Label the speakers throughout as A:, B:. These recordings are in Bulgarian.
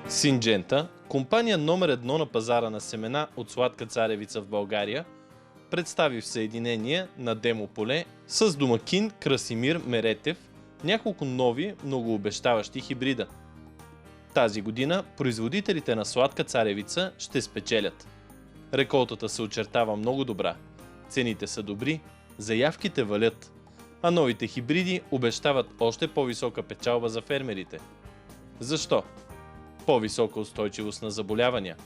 A: Синджента, компания номер 1 на пазара на семена от сладка царевица в България, представи в съединение на демо поле с домакин Красимир Меретев няколко нови, многообещаващи хибрида. Тази година производителите на сладка царевица ще спечелят. Реколтата се очертава много добра, цените са добри, заявките валят, а новите хибриди обещават още по-висока печалба за фермерите. Защо? По-висока устойчивост на заболявания,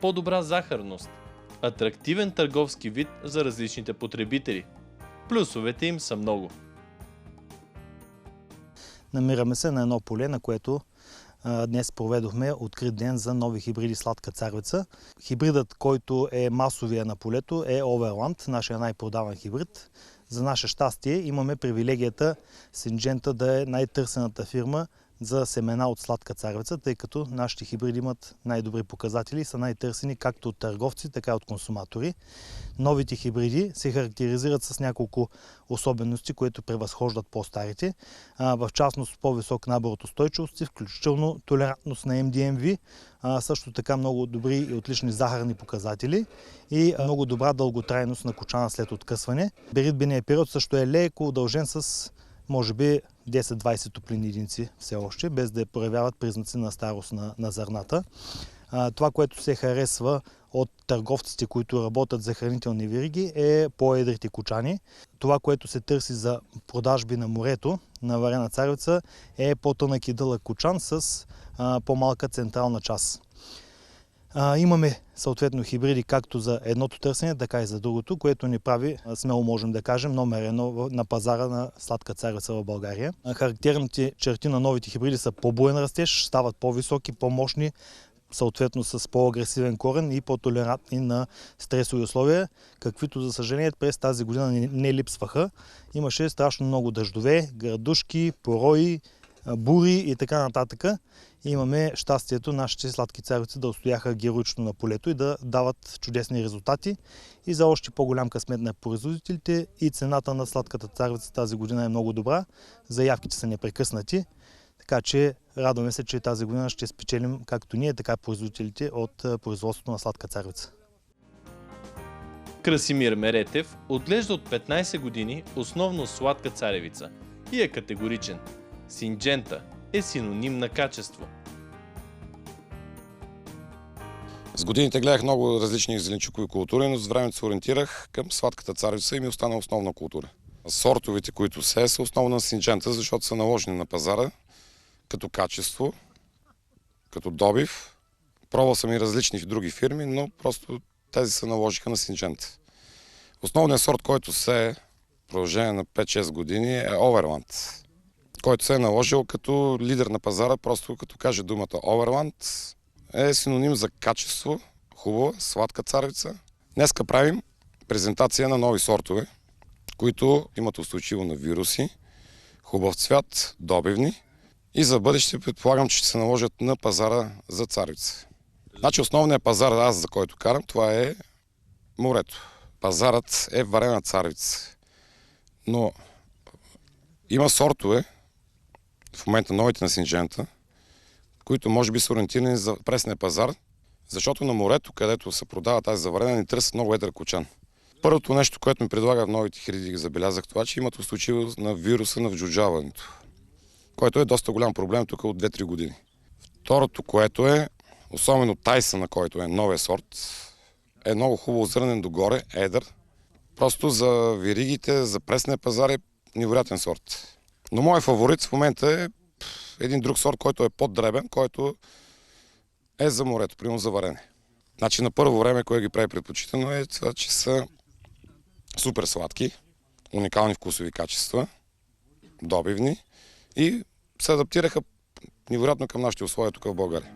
A: по-добра захарност, атрактивен търговски вид за различните потребители. Плюсовете им са много.
B: Намираме се на едно поле, на което днес проведохме открит ден за нови хибриди сладка царевица. Хибридът, който е масовия на полето, е Оверланд, нашия най-продаван хибрид. За наше щастие имаме привилегията Синджента да е най-търсената фирма за семена от сладка царевица, тъй като нашите хибриди имат най-добри показатели и са най-търсени както от търговци, така и от консуматори. Новите хибриди се характеризират с няколко особености, които превъзхождат по-старите. В частност по-висок набор от устойчивости, включително толерантност на МДМВ, също така много добри и отлични захарни показатели и много добра дълготрайност на кочана след откъсване. Беритбеният период също е леко удължен с може би 10-20 топлинни единици все още, без да проявяват признаци на старост на зърната. Това, което се харесва от търговците, които работят за хранителни вериги, е по-едрите кочани. Това, което се търси за продажби на морето, на варена царевица, е по-тънък и дълъг кочан с по-малка централна част. Имаме съответно хибриди както за едното търсене, така и за другото, което ни прави, смело можем да кажем, номер 1 на пазара на сладка царевица в България. Характерните черти на новите хибриди са по-буен растеж, стават по-високи, по-мощни, съответно с по-агресивен корен и по-толерантни на стресови условия, каквито за съжаление през тази година не липсваха. Имаше страшно много дъждове, градушки, порои, бури и така нататък. И имаме щастието нашите сладки царевици да устояха героично на полето и да дават чудесни резултати. И за още по-голям късмет на производителите и цената на сладката царевица тази година е много добра. Заявките са непрекъснати. Така че радваме се, че тази година ще спечелим както ние, така и производителите от производството на сладка царевица.
A: Красимир Меретев отглежда от 15 години основно сладка царевица и е категоричен. Синджента е синоним на качество.
C: С годините гледах много различни зеленчукови култури, но с времето се ориентирах към сладката царевица и ми остана основна култура. Сортовите, които са основно на Синджента, защото са наложени на пазара като качество, като добив. Пробвал съм и различни в други фирми, но просто тези се наложиха на Синджента. Основният сорт, който се в продължение на 5-6 години е Оверланд, който се е наложил като лидер на пазара, просто като каже думата Оверланд, е синоним за качество, хубава, сладка царевица. Днеска правим презентация на нови сортове, които имат устойчиво на вируси, хубав цвят, добивни и за бъдеще предполагам, че ще се наложат на пазара за царевица. Значи основният пазар, аз за който карам, това е морето. Пазарът е варена царевица. Но има сортове, в момента новите на Синджента, които може би са ориентирани за пресния пазар, защото на морето, където се продава тази заварена, ни търсят много едър кочан. Първото нещо, което ми предлага в новите хибриди, забелязах това, че имат устойчивост на вируса на вджуджаването, който е доста голям проблем тук от 2-3 години. Второто, което е, особено Тайсън, който е новия сорт, е много хубаво зърнен догоре, едър. Просто за веригите, за пресния пазар е невероятен сорт. Но моят фаворит в момента е един друг сорт, който е по-дребен, който е за морето, примерно за варене. Значи на първо време, кое ги прави предпочитано е това, че са супер сладки, уникални вкусови качества, добивни и се адаптираха невероятно към нашите условия тук в България.